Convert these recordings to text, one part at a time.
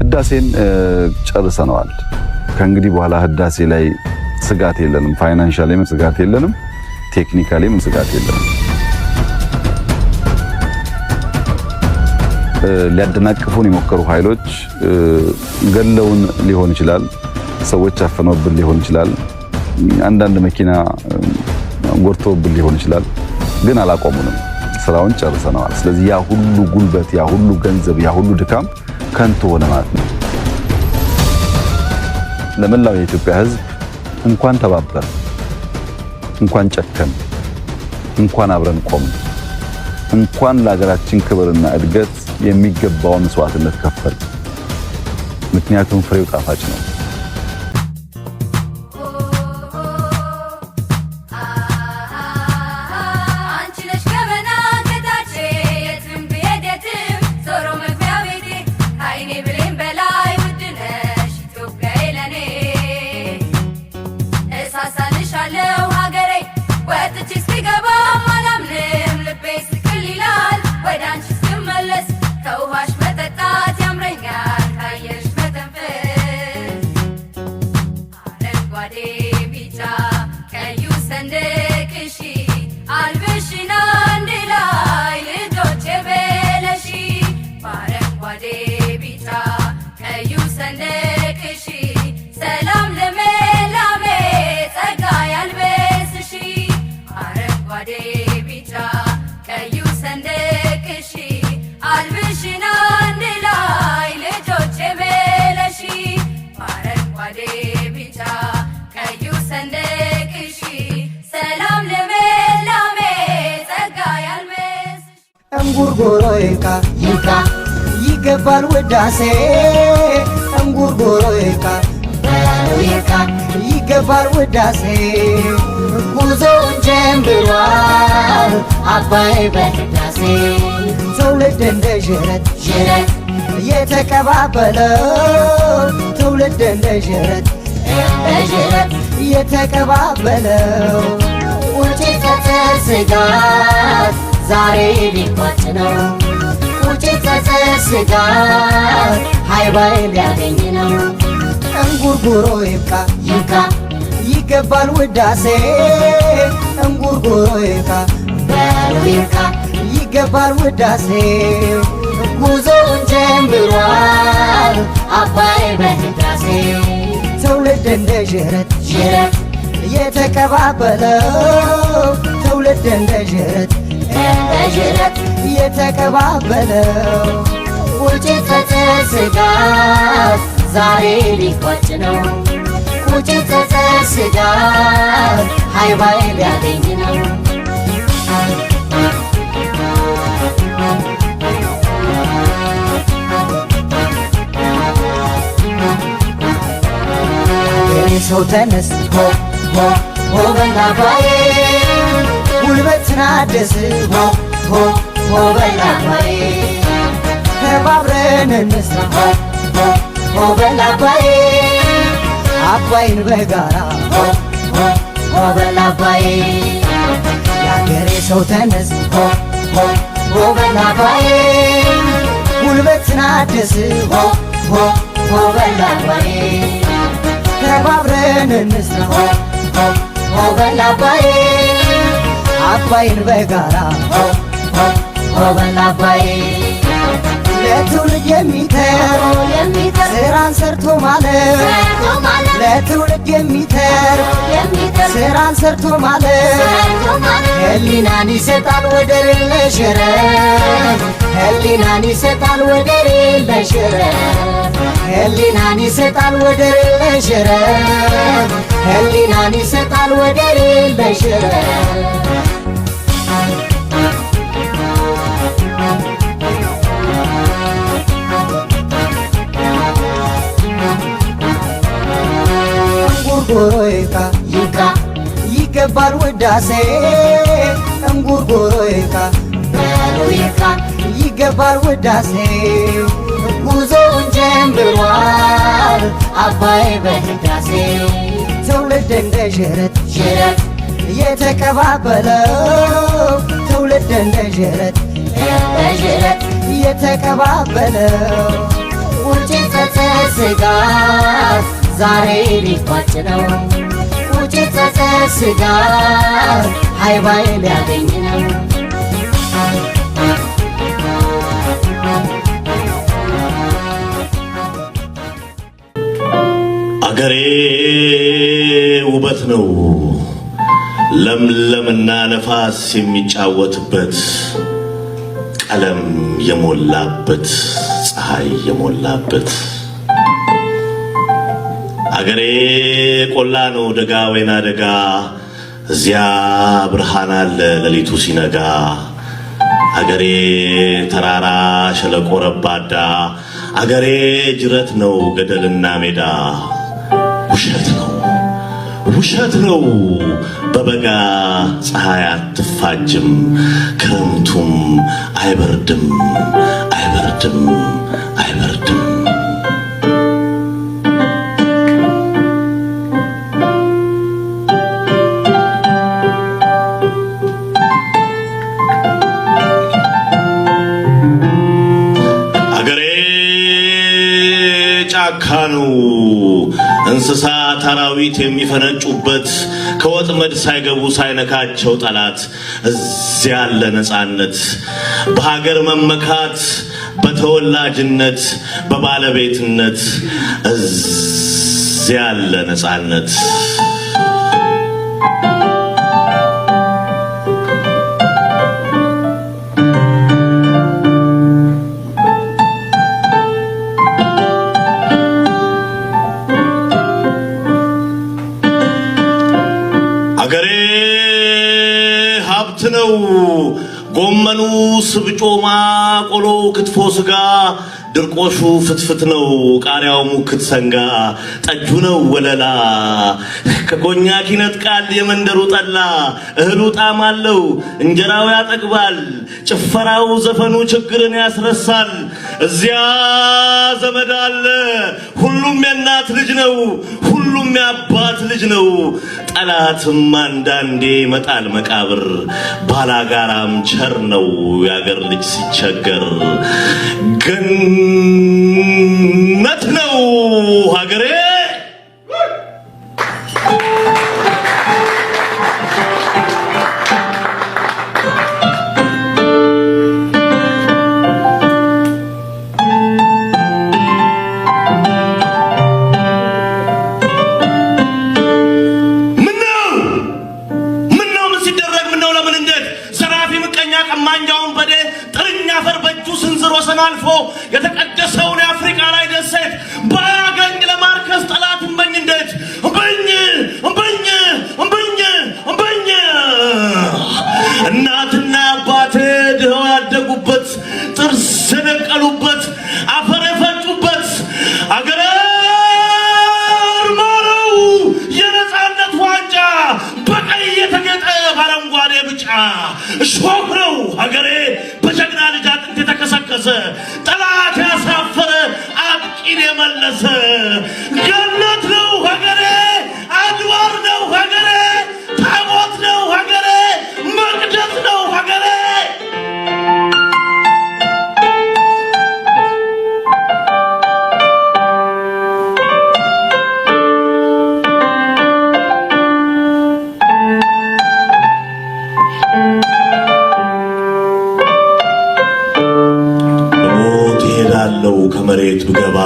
ህዳሴን ጨርሰናል። ከእንግዲህ በኋላ ህዳሴ ላይ ስጋት የለንም። ፋይናንሻሊም ስጋት የለንም። ቴክኒካሊም ስጋት የለንም። ሊያደናቅፉን የሞከሩ ኃይሎች ገለውን ሊሆን ይችላል፣ ሰዎች አፈነውብን ሊሆን ይችላል፣ አንዳንድ መኪና ጎርተውብን ሊሆን ይችላል። ግን አላቆሙንም። ስራውን ጨርሰናል። ስለዚህ ያ ሁሉ ጉልበት፣ ያ ሁሉ ገንዘብ፣ ያ ሁሉ ድካም ከንቱ ሆነ ማለት ነው። ለመላው የኢትዮጵያ ህዝብ እንኳን ተባበር፣ እንኳን ጨከን፣ እንኳን አብረን ቆም፣ እንኳን ለሀገራችን ክብርና እድገት የሚገባውን መስዋዕትነት ከፈል። ምክንያቱም ፍሬው ጣፋጭ ነው። እንጉርጉሮይካ ይካ ይገባል ውዳሴ እንጉርጉሮይካ ይካ ይገባል ውዳሴ ጉዞውን ጀምሯል አባይ በህዳሴ ትውልድ እንደ ዥረት የተቀባበለው ትውልድ እንደ ዥረት የተቀባበለው ውጭት ስጋት ዛሬ ሊቋጭ ነው። ውጭት ስጋት ሃይባይ ሊያገኝ ነው። እንጉርጉሮ ይብቃ ይካ ይገባል ውዳሴ እንጉርጉሮ ይብቃ ይካ ይገባል ውዳሴ ጉዞውን ጀምሯል አባይ በህዳሴ ትውልድ እንደ ዥረት የተቀባበለው ትውልድ እንደ ዥረት የተቀባበለው ውጭት ስጋት ዛሬ ሊቋጭ ነው። ውጭት ስጋት ሃይባይ ሊያገኝ ነው። ሰው ተነስ ሆ ሆ ሆ በላባዬ ጉልበትን አድስ ሆ ሆ ሆ በላባዬ ተባብረን እንስራ ሆ ሆ ሆ በላባዬ አባይን በጋራ ሆ ሆ ሆ በላባዬ የአገሬ ሰው ተነስ ሆ ሆ ሆ በላባዬ ጉልበትን አድስ ሆ ሆ ሆ በላባዬ ተባብረን እንስራ ሆ ሆ ሆ በላባዬ አባይን በጋራ ሆ ሆ ሆ በላባዬ ለትውልድ የሚተር ስራን ሰርቶ ማለት ለትውልድ የሚተር ስራን ሰርቶ ማለት ህሊናን ይሰጣል ወደር የለሽ ረፍት ህሊናን ይሰጣል ወደር የለሽ ረፍት ህሊናን ይሰጣል ወደር የለሽ ረፍት ህሊናን ይሰጣል ወደር የለሽ ረፍት እንጉርጉሮይካ ይካ ይገባል ውዳሴ እንጉርጉሮይካ ይካ ይገባል ውዳሴ ጉዞውን ጀምሯል አባይ በህዳሴ ትውልድ እንደ ዥረት የተቀባበለው ትውልድ እንደ ዥረት የተቀባበለው ውጭት ስጋት ዛሬ ሊቋጭ ነው ውጭ ጸጸት ስጋት ሃይባይ ሊያገኝ ነው አገሬ ውበት ነው ለምለምና ነፋስ የሚጫወትበት ቀለም የሞላበት ፀሐይ የሞላበት አገሬ ቆላ ነው ደጋ ወይና ደጋ እዚያ ብርሃን አለ ለሊቱ ሲነጋ አገሬ ተራራ ሸለቆ ረባዳ አገሬ ጅረት ነው ገደልና ሜዳ ውሸት ነው በበጋ ፀሐይ አትፋጅም ክረምቱም አይበርድም አገሬ ጫካ ነው እንስሳት አራዊት የሚፈነጩበት ከወጥመድ ሳይገቡ ሳይነካቸው ጠላት እዚያ ያለ ነፃነት በሀገር መመካት በተወላጅነት በባለቤትነት እዚያ ያለ ነፃነት አገሬ ሀብት ነው ጎመኑ ስብጮማ ቆሎ ክትፎ ስጋ ድርቆሹ ፍትፍት ነው ቃሪያው ሙክት ሰንጋ ጠጁ ነው ወለላ ከኮኛክ ይነጥቃል የመንደሩ ጠላ እህሉ ጣዕም አለው እንጀራው ያጠግባል ጭፈራው ዘፈኑ ችግርን ያስረሳል እዚያ ዘመድ አለ ሁሉም የእናት ልጅ ነው ሁሉም የአባት ልጅ ነው ጠላትም አንዳንዴ መጣል መቃብር ባላጋራም ቸር ነው ያገር ልጅ ሲቸገር ገነት ነው ሀገሬ ቀማኛውን በደ ጥርኛ ፈር በእጁ ስንዝር ወሰን አልፎ የተቀደሰውን የአፍሪካ ላይ ደሴት ባያገኝ ለማርከስ ጠላት እምበኝ እንዴት እምበኝ እናትና አባቴ ድኸው ያደጉበት ጥርስ የነቀሉበት አፈር የፈጩበት አገሬ ማረው የነፃነት ዋንጫ በቀይ የተጌጠ በአረንጓዴ ብጫ እሾህ ነው ሀገሬ በጀግና ልጅ አጥንት የተከሰከሰ ጠላት ያሳፈረ አጥቂን የመለሰ ገነት ነው ሀገሬ አድባር ነው ሀገሬ ታቦት ነው ሀገሬ መቅደስ ነው ሀገሬ ከመሬት ብገባ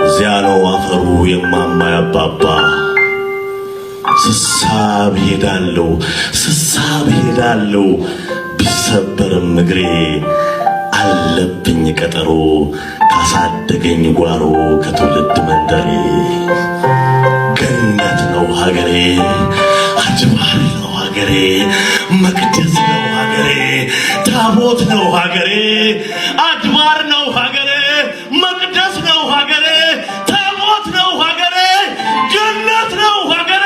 እዚያ ነው አፈሩ የማማ ያባባ ስሳብ ሄዳለሁ ቢሰበርም እግሬ አለብኝ ቀጠሮ ካሳደገኝ ጓሮ ከትውልድ መንደሬ ገነት ነው ሀገሬ አድባር ነው ሀገሬ መቅደስ ነው ሀገሬ ታቦት ነው ሀገሬ አድባር ነው ሀገሬ መቅደስ ነው ሀገሬ ታቦት ነው ሀገሬ ገነት ነው ሀገሬ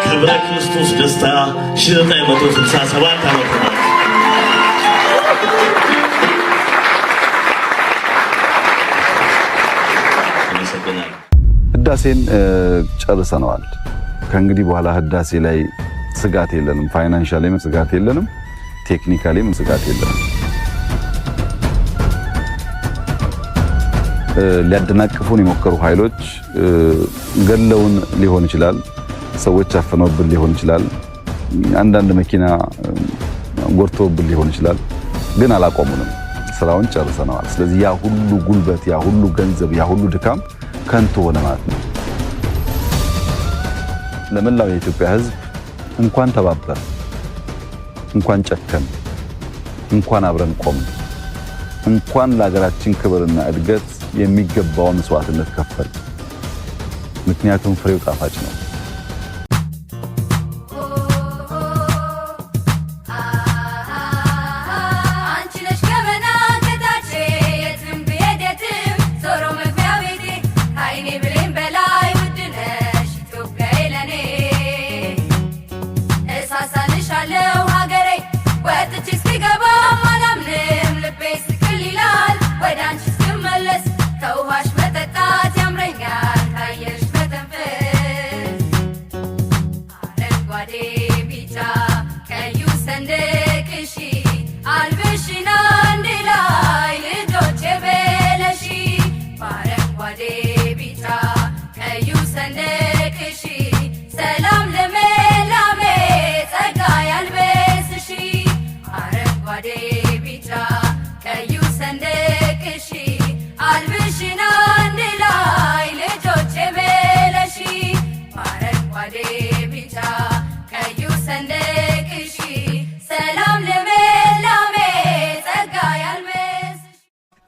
ክብረ ክርስቶስ ደስታ 1967 ዓመት ነው ህዳሴን ጨርሰናል ከእንግዲህ በኋላ ህዳሴ ላይ ስጋት የለንም ፋይናንሻሊም ስጋት የለንም ቴክኒካሊም ስጋት የለንም ሊያደናቅፉን የሞከሩ ኃይሎች ገለውን ሊሆን ይችላል፣ ሰዎች አፈነውብን ሊሆን ይችላል፣ አንዳንድ መኪና ጎርተውብን ሊሆን ይችላል። ግን አላቆሙንም፣ ስራውን ጨርሰናል። ስለዚህ ያ ሁሉ ጉልበት፣ ያ ሁሉ ገንዘብ፣ ያ ሁሉ ድካም ከንቱ ሆነ ማለት ነው። ለመላው የኢትዮጵያ ሕዝብ እንኳን ተባበር፣ እንኳን ጨከን፣ እንኳን አብረን ቆም፣ እንኳን ለሀገራችን ክብርና እድገት የሚገባውን መስዋዕትነት ከፈል። ምክንያቱም ፍሬው ጣፋጭ ነው።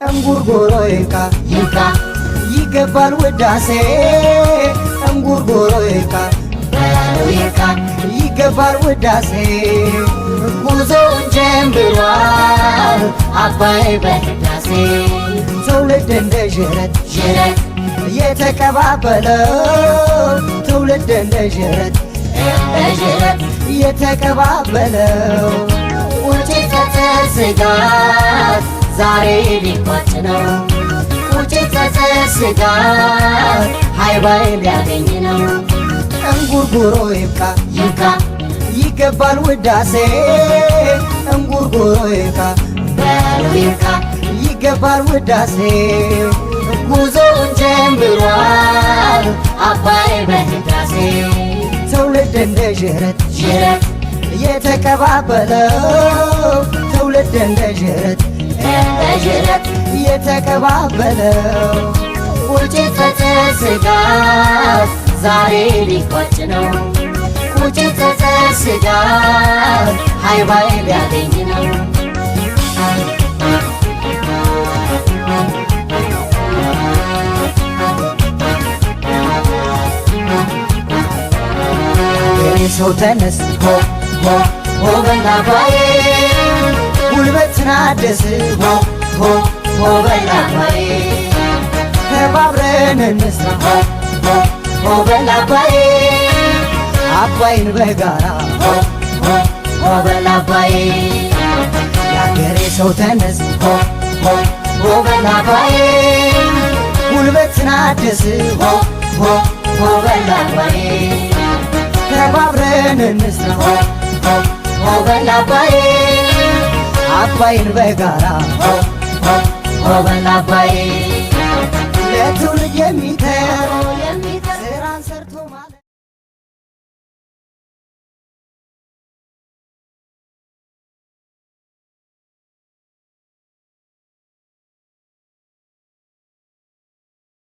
እንጉርጉሮ ይካ ይገባል ውዳሴ እንጉርጉሮ ይካ ይገባል ውዳሴ ጉዞውን ጀምሯል አባይ በህዳሴ ትውልድ እንደ ዥረት የተቀባበለው ትውልድ እንደ ዥረት የተቀባበለው ውጭት ስጋት ዛሬ ሊቋጭ ነው። ውጭት ስጋት ሃይባይ ሊያገኝ ነው። እንጉርጉሮ ይብቃ ይገባል ውዳሴ እንጉርጉሮ ይብቃ ይገባል ውዳሴ ጉዞውን ጀምሯል አባይ በህዳሴ ትውልድ እንደ ዥረት የተቀባበለው ትውልድ እንደ ዥረት የተቀባበለው ውጭት ስጋት ዛሬ ሊቋጭ ነው። ውጭት ስጋት ሃይባይ ሊያገኝ ነው። ሰው ተነስ ሆ በል አባዬ ጉልበትን አድስ ሆ በል አባዬ ተባብረን እንስራ ሆ በል አባዬ አባይን በጋራ ሆ በል አባዬ የአገሬ ሰው ተነስ ሆ በል አባዬ ጉልበትን አድስ ሆ በል አባዬ ተባብረን እንስራ ሆ በል አባዬ አባይን በጋራ ሆ በል አባዬ ለትውልድ የሚተ